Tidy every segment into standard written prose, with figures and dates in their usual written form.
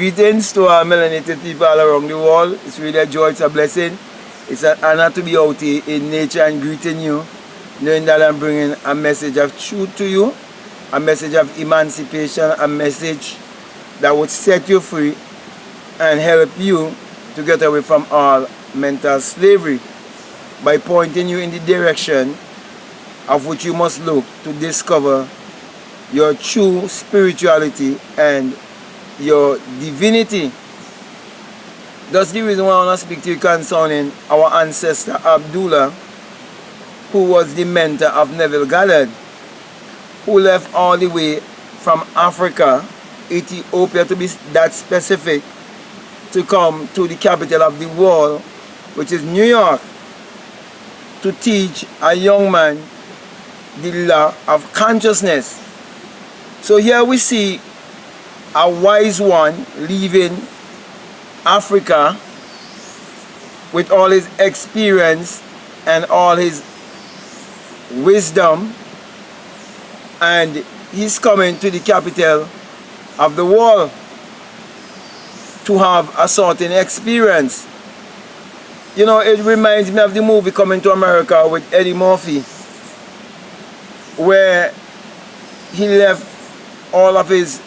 Greetings to our melanated people all around the world. It's really a joy, it's a blessing. It's an honor to be out here in nature and greeting you, knowing that I'm bringing a message of truth to you, a message of emancipation, a message that would set you free and help you to get away from all mental slavery by pointing you in the direction of which you must look to discover your true spirituality and your divinity. That's the reason why I want to speak to you concerning our ancestor Abdullah, who was the mentor of Neville Goddard, who left all the way from Africa, Ethiopia to be that specific, to come to the capital of the world, which is New York, to teach a young man the law of consciousness. So here we see a wise one leaving Africa with all his experience and all his wisdom, and he's coming to the capital of the world to have a certain experience. You know, it reminds me of the movie Coming to America with Eddie Murphy, where he left all of his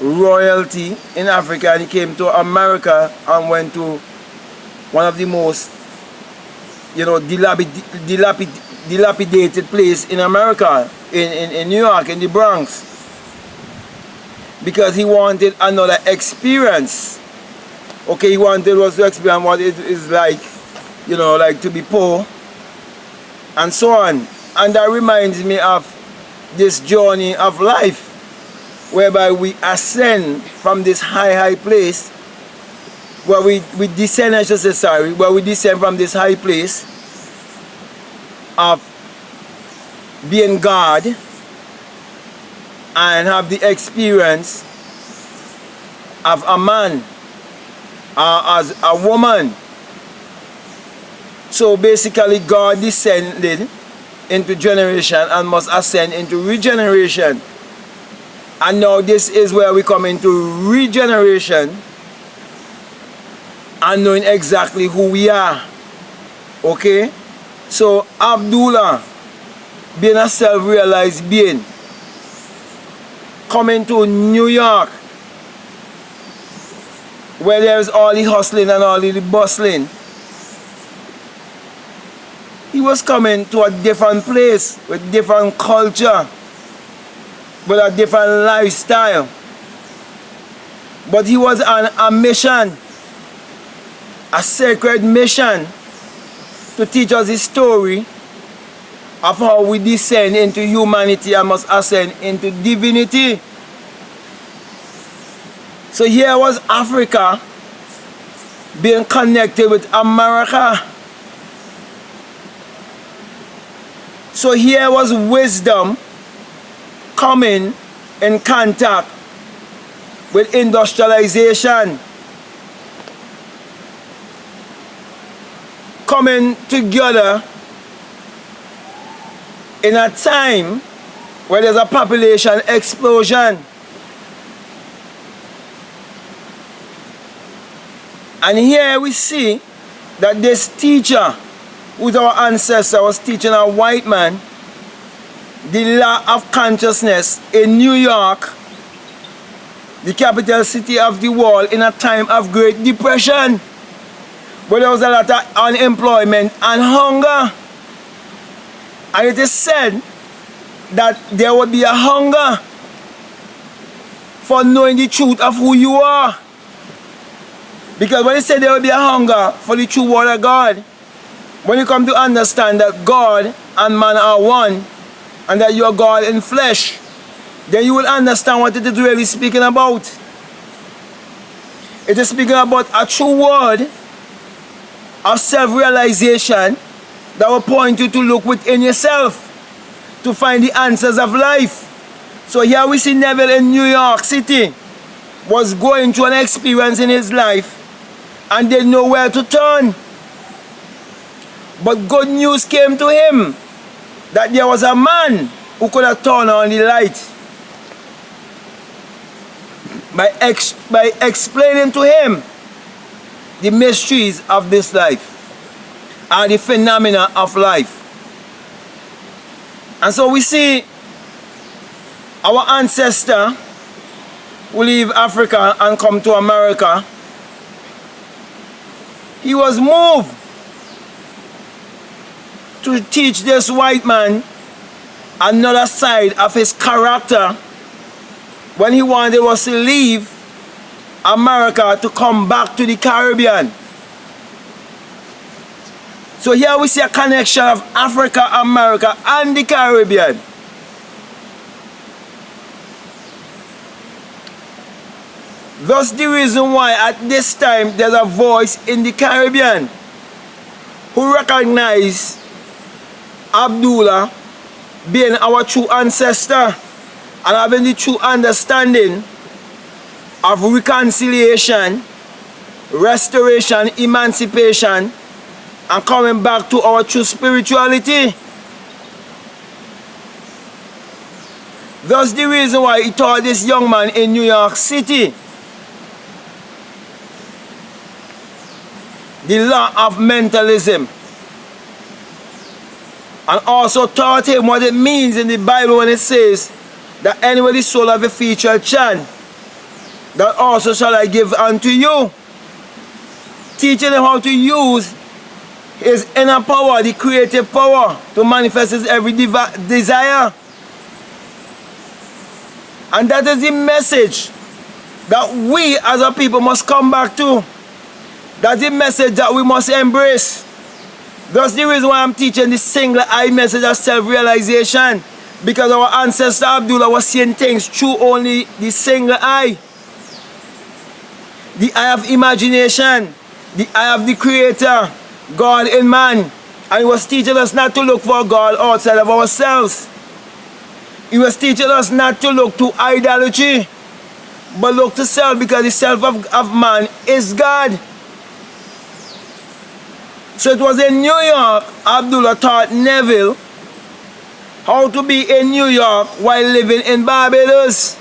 royalty in Africa and he came to America and went to one of the most, you know, dilapidated place in America, in New York, in the Bronx, because he wanted another experience. Okay, he wanted us to experience what it is like, you know, like to be poor and so on. And that reminds me of this journey of life, whereby we ascend from this high place, where we descend, I should say, sorry, where we descend from this high place of being God and have the experience of a man as a woman. So basically God descended into generation and must ascend into regeneration. And now this is where we come into regeneration and knowing exactly who we are. Okay? So Abdullah, being a self-realized being, coming to New York, where there's all the hustling and all the bustling, he was coming to a different place with different culture, with a different lifestyle. But he was on a mission, a sacred mission, to teach us the story of how we descend into humanity and must ascend into divinity. So here was Africa being connected with America. So here was wisdom coming in contact with industrialization, coming together in a time where there's a population explosion. And here we see that this teacher, who's our ancestor, was teaching a white man the law of consciousness in New York, the capital city of the world, in a time of Great Depression, where there was a lot of unemployment and hunger. And it is said that there would be a hunger for knowing the truth of who you are. Because when it said there will be a hunger for the true word of God, when you come to understand that God and man are one, and that you are God in flesh, then you will understand what it is really speaking about. It is speaking about a true word of self-realization that will point you to look within yourself to find the answers of life. So here we see Neville in New York City was going through an experience in his life and didn't know where to turn. But good news came to him that there was a man who could have turned on the light. by explaining to him the mysteries of this life and the phenomena of life. And so we see our ancestor who leave Africa and come to America. He was moved to teach this white man another side of his character when he wanted us to leave America to come back to the Caribbean. So here we see a connection of Africa, America, and the Caribbean. Thus the reason why at this time there's a voice in the Caribbean who recognize Abdullah being our true ancestor and having the true understanding of reconciliation, restoration, emancipation, and coming back to our true spirituality. That's the reason why he taught this young man in New York City the law of mentalism, and also taught him what it means in the Bible when it says that anywhere the soul of a feet shall chant, that also shall I give unto you. Teaching him how to use his inner power, the creative power, to manifest his every desire. And that is the message that we as a people must come back to. That's the message that we must embrace. That's the reason why I'm teaching the single eye message of self-realization. Because our ancestor Abdullah was seeing things through only the single eye. The eye of imagination, the eye of the Creator, God in man. And he was teaching us not to look for God outside of ourselves. He was teaching us not to look to idolatry, but look to self, because the self of man is God. So it was in New York Abdullah taught Neville how to be in New York while living in Barbados.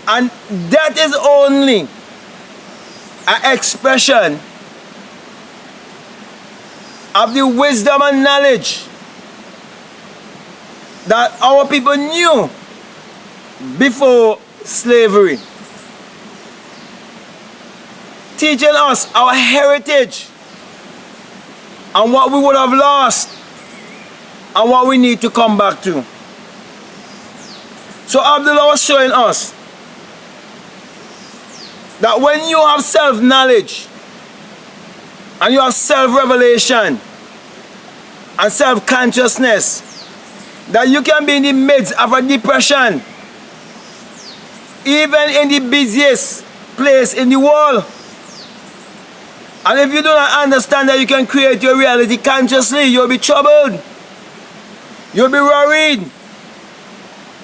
And that is only an expression of the wisdom and knowledge that our people knew before slavery. Teaching us our heritage and what we would have lost and what we need to come back to. So Abdullah was showing us that when you have self-knowledge and you have self-revelation and self-consciousness, that you can be in the midst of a depression, even in the busiest place in the world. And if you do not understand that you can create your reality consciously, you'll be troubled, you'll be worried,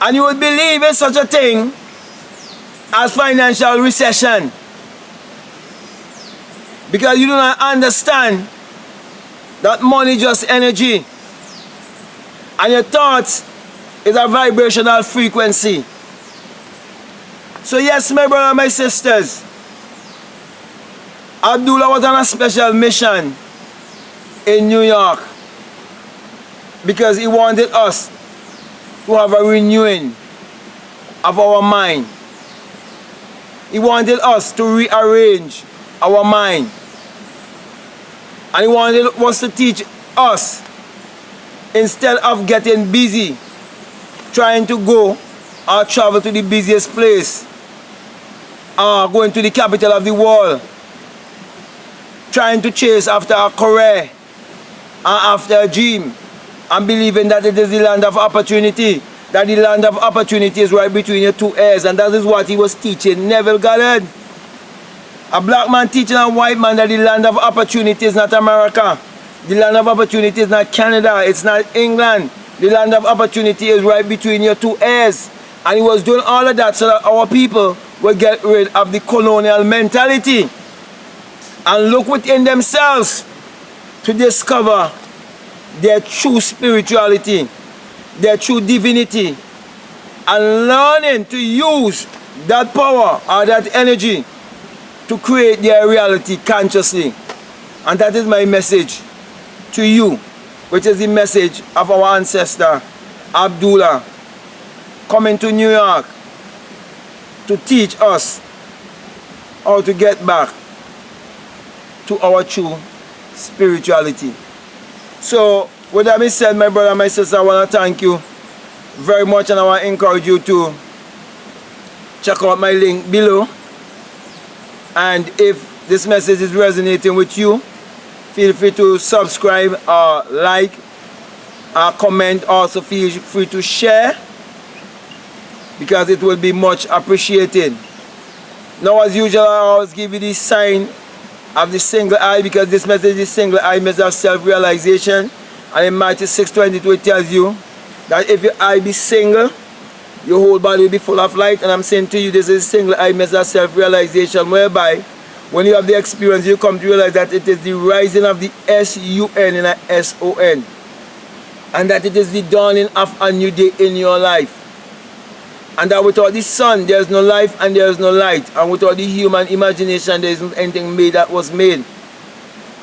and you would believe in such a thing as financial recession, because you do not understand that money is just energy, and your thoughts is a vibrational frequency. So yes, my brother and my sisters, Abdullah was on a special mission in New York because he wanted us to have a renewing of our mind. He wanted us to rearrange our mind. And he wanted us to teach us, instead of getting busy trying to go or travel to the busiest place, or going to the capital of the world, trying to chase after a career and after a dream, and believing that it is the land of opportunity, that the land of opportunity is right between your two ears. And that is what he was teaching Neville Goddard. A black man teaching a white man that the land of opportunity is not America. The land of opportunity is not Canada, it's not England. The land of opportunity is right between your two ears. And he was doing all of that so that our people would get rid of the colonial mentality and look within themselves to discover their true spirituality, their true divinity, and learning to use that power or that energy to create their reality consciously. And that is my message to you, which is the message of our ancestor Abdullah, coming to New York to teach us how to get back to our true spirituality. So, with that being said, my brother and my sister, I want to thank you very much, and I want to encourage you to check out my link below. And if this message is resonating with you, feel free to subscribe or like or comment. Also feel free to share, because it will be much appreciated. Now, as usual, I always give you the sign of the single eye, because this message is single eye message of self-realization. And in Matthew 6:22 it tells you that if your eye be single, your whole body will be full of light. And I'm saying to you, this is a single eye message of self-realization, whereby when you have the experience, you come to realize that it is the rising of the S-U-N in a S-O-N, and that it is the dawning of a new day in your life. And that without the sun, there is no life and there is no light. And without the human imagination, there isn't anything made that was made.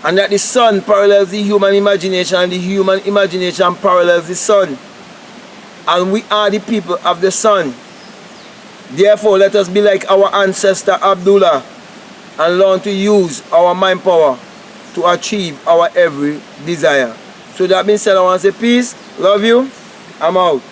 And that the sun parallels the human imagination, and the human imagination parallels the sun. And we are the people of the sun. Therefore, let us be like our ancestor Abdullah and learn to use our mind power to achieve our every desire. So that being said, I want to say peace, love you, I'm out.